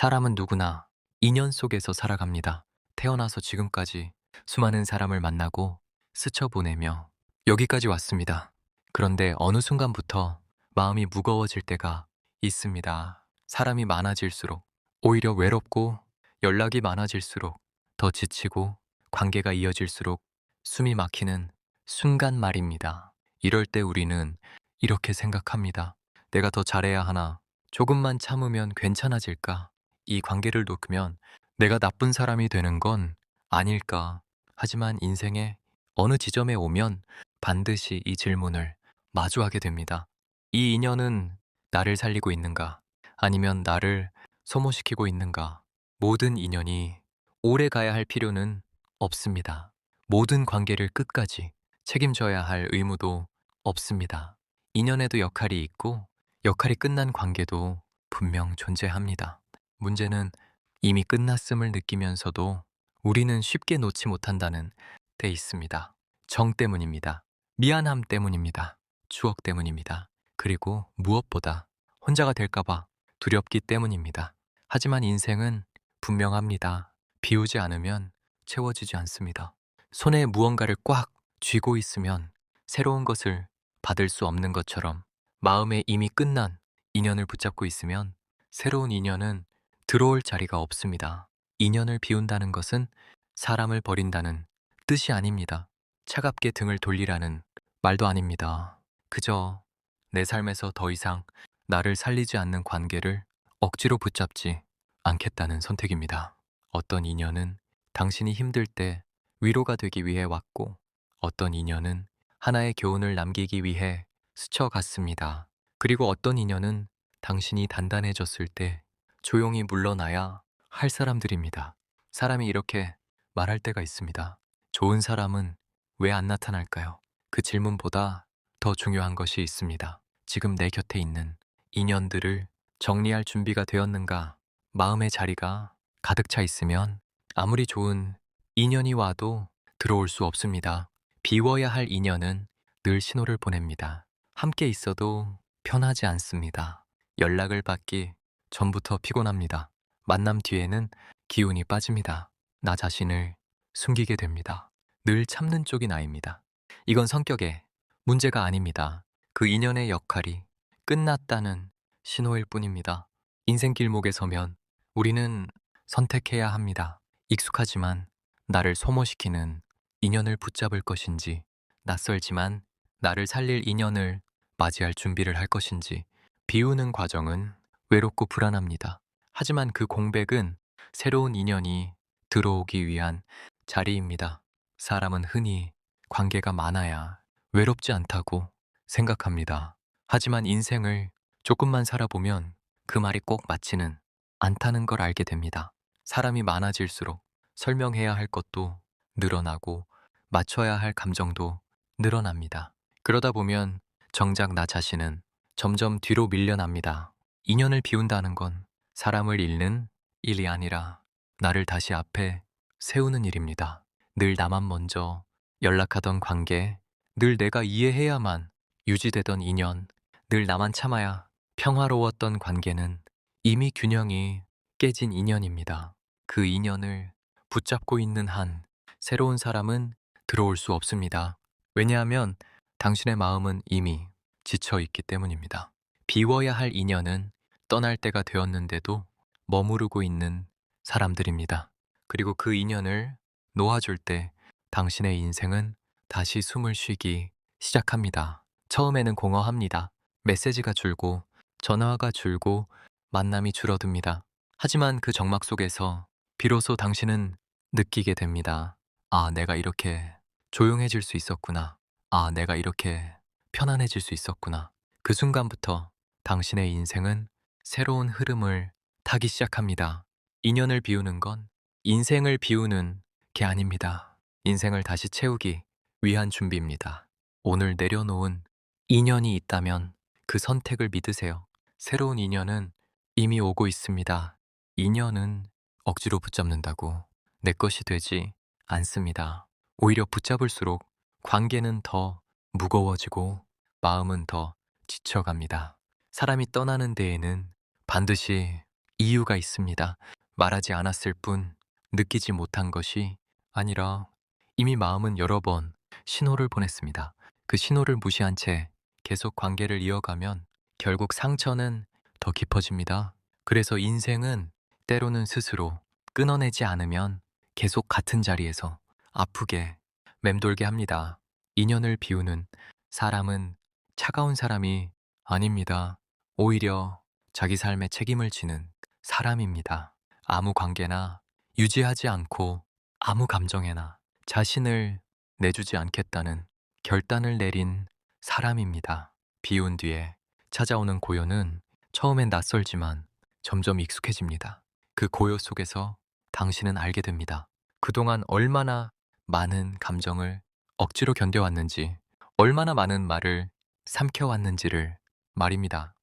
사람은 누구나 인연 속에서 살아갑니다. 태어나서 지금까지 수많은 사람을 만나고 스쳐보내며 여기까지 왔습니다. 그런데 어느 순간부터 마음이 무거워질 때가 있습니다. 사람이 많아질수록 오히려 외롭고 연락이 많아질수록 더 지치고 관계가 이어질수록 숨이 막히는 순간 말입니다. 이럴 때 우리는 이렇게 생각합니다. 내가 더 잘해야 하나? 조금만 참으면 괜찮아질까? 이 관계를 놓으면 내가 나쁜 사람이 되는 건 아닐까? 하지만 인생의 어느 지점에 오면 반드시 이 질문을 마주하게 됩니다. 이 인연은 나를 살리고 있는가? 아니면 나를 소모시키고 있는가? 모든 인연이 오래 가야 할 필요는 없습니다. 모든 관계를 끝까지 책임져야 할 의무도 없습니다. 인연에도 역할이 있고 역할이 끝난 관계도 분명 존재합니다. 문제는 이미 끝났음을 느끼면서도 우리는 쉽게 놓지 못한다는 데 있습니다. 정 때문입니다. 미안함 때문입니다. 추억 때문입니다. 그리고 무엇보다 혼자가 될까봐 두렵기 때문입니다. 하지만 인생은 분명합니다. 비우지 않으면 채워지지 않습니다. 손에 무언가를 꽉 쥐고 있으면 새로운 것을 받을 수 없는 것처럼 마음에 이미 끝난 인연을 붙잡고 있으면 새로운 인연은 들어올 자리가 없습니다. 인연을 비운다는 것은 사람을 버린다는 뜻이 아닙니다. 차갑게 등을 돌리라는 말도 아닙니다. 그저 내 삶에서 더 이상 나를 살리지 않는 관계를 억지로 붙잡지 않겠다는 선택입니다. 어떤 인연은 당신이 힘들 때 위로가 되기 위해 왔고, 어떤 인연은 하나의 교훈을 남기기 위해 스쳐갔습니다. 그리고 어떤 인연은 당신이 단단해졌을 때 조용히 물러나야 할 사람들입니다. 사람이 이렇게 말할 때가 있습니다. 좋은 사람은 왜 안 나타날까요? 그 질문보다 더 중요한 것이 있습니다. 지금 내 곁에 있는 인연들을 정리할 준비가 되었는가? 마음의 자리가 가득 차 있으면 아무리 좋은 인연이 와도 들어올 수 없습니다. 비워야 할 인연은 늘 신호를 보냅니다. 함께 있어도 편하지 않습니다. 연락을 받기 전부터 피곤합니다. 만남 뒤에는 기운이 빠집니다. 나 자신을 숨기게 됩니다. 늘 참는 쪽이 나입니다. 이건 성격의 문제가 아닙니다. 그 인연의 역할이 끝났다는 신호일 뿐입니다. 인생 길목에 서면 우리는 선택해야 합니다. 익숙하지만 나를 소모시키는 인연을 붙잡을 것인지, 낯설지만 나를 살릴 인연을 맞이할 준비를 할 것인지, 비우는 과정은 외롭고 불안합니다. 하지만 그 공백은 새로운 인연이 들어오기 위한 자리입니다. 사람은 흔히 관계가 많아야 외롭지 않다고 생각합니다. 하지만 인생을 조금만 살아보면 그 말이 꼭 맞지는 않다는 걸 알게 됩니다. 사람이 많아질수록 설명해야 할 것도 늘어나고 맞춰야 할 감정도 늘어납니다. 그러다 보면 정작 나 자신은 점점 뒤로 밀려납니다. 인연을 비운다는 건 사람을 잃는 일이 아니라 나를 다시 앞에 세우는 일입니다. 늘 나만 먼저 연락하던 관계, 늘 내가 이해해야만 유지되던 인연, 늘 나만 참아야 평화로웠던 관계는 이미 균형이 깨진 인연입니다. 그 인연을 붙잡고 있는 한 새로운 사람은 들어올 수 없습니다. 왜냐하면 당신의 마음은 이미 지쳐 있기 때문입니다. 비워야 할 인연은 떠날 때가 되었는데도 머무르고 있는 사람들입니다. 그리고 그 인연을 놓아줄 때 당신의 인생은 다시 숨을 쉬기 시작합니다. 처음에는 공허합니다. 메시지가 줄고 전화가 줄고 만남이 줄어듭니다. 하지만 그 적막 속에서 비로소 당신은 느끼게 됩니다. 아, 내가 이렇게 조용해질 수 있었구나. 아, 내가 이렇게 편안해질 수 있었구나. 그 순간부터 당신의 인생은 새로운 흐름을 타기 시작합니다. 인연을 비우는 건 인생을 비우는 게 아닙니다. 인생을 다시 채우기 위한 준비입니다. 오늘 내려놓은 인연이 있다면 그 선택을 믿으세요. 새로운 인연은 이미 오고 있습니다. 인연은 억지로 붙잡는다고 내 것이 되지 않습니다. 오히려 붙잡을수록 관계는 더 무거워지고 마음은 더 지쳐갑니다. 사람이 떠나는 데에는 반드시 이유가 있습니다. 말하지 않았을 뿐 느끼지 못한 것이 아니라 이미 마음은 여러 번 신호를 보냈습니다. 그 신호를 무시한 채 계속 관계를 이어가면 결국 상처는 더 깊어집니다. 그래서 인생은 때로는 스스로 끊어내지 않으면 계속 같은 자리에서 아프게 맴돌게 합니다. 인연을 비우는 사람은 차가운 사람이 아닙니다. 오히려 자기 삶에 책임을 지는 사람입니다. 아무 관계나 유지하지 않고 아무 감정에나 자신을 내주지 않겠다는 결단을 내린 사람입니다. 비운 뒤에 찾아오는 고요는 처음엔 낯설지만 점점 익숙해집니다. 그 고요 속에서 당신은 알게 됩니다. 그동안 얼마나 많은 감정을 억지로 견뎌왔는지, 얼마나 많은 말을 삼켜왔는지를 말입니다.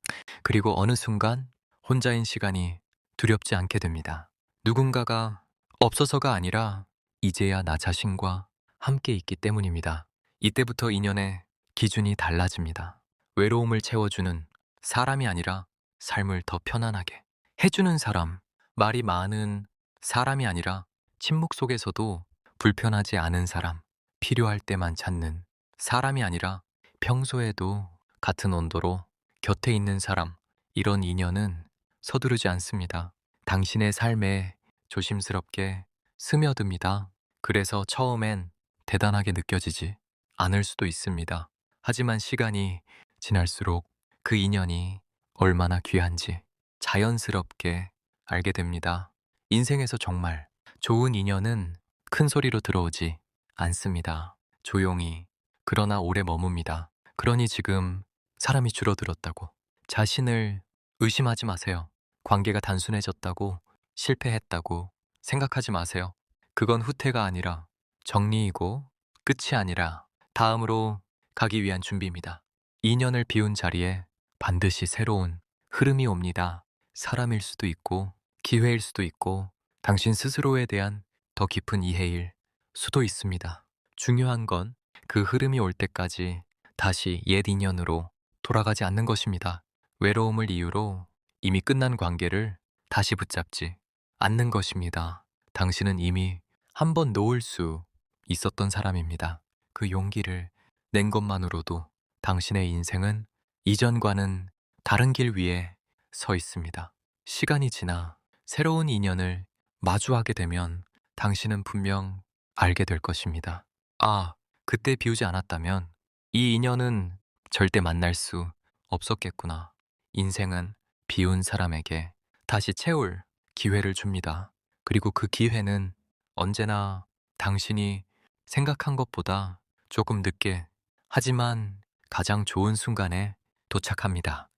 그리고 어느 순간 혼자인 시간이 두렵지 않게 됩니다. 누군가가 없어서가 아니라 이제야 나 자신과 함께 있기 때문입니다. 이때부터 인연의 기준이 달라집니다. 외로움을 채워주는 사람이 아니라 삶을 더 편안하게 해주는 사람, 말이 많은 사람이 아니라 침묵 속에서도 불편하지 않은 사람, 필요할 때만 찾는 사람이 아니라 평소에도 같은 온도로 곁에 있는 사람, 이런 인연은 서두르지 않습니다. 당신의 삶에 조심스럽게 스며듭니다. 그래서 처음엔 대단하게 느껴지지 않을 수도 있습니다. 하지만 시간이 지날수록 그 인연이 얼마나 귀한지 자연스럽게 알게 됩니다. 인생에서 정말 좋은 인연은 큰 소리로 들어오지 않습니다. 조용히, 그러나 오래 머뭅니다. 그러니 지금 사람이 줄어들었다고 자신을 의심하지 마세요. 관계가 단순해졌다고 실패했다고 생각하지 마세요. 그건 후퇴가 아니라 정리이고 끝이 아니라 다음으로 가기 위한 준비입니다. 인연을 비운 자리에 반드시 새로운 흐름이 옵니다. 사람일 수도 있고 기회일 수도 있고 당신 스스로에 대한 더 깊은 이해일 수도 있습니다. 중요한 건 그 흐름이 올 때까지 다시 옛 인연으로 돌아가지 않는 것입니다. 외로움을 이유로 이미 끝난 관계를 다시 붙잡지 않는 것입니다. 당신은 이미 한 번 놓을 수 있었던 사람입니다. 그 용기를 낸 것만으로도 당신의 인생은 이전과는 다른 길 위에 서 있습니다. 시간이 지나 새로운 인연을 마주하게 되면 당신은 분명 알게 될 것입니다. 아, 그때 비우지 않았다면 이 인연은 절대 만날 수 없었겠구나. 인생은 비운 사람에게 다시 채울 기회를 줍니다. 그리고 그 기회는 언제나 당신이 생각한 것보다 조금 늦게, 하지만 가장 좋은 순간에 도착합니다.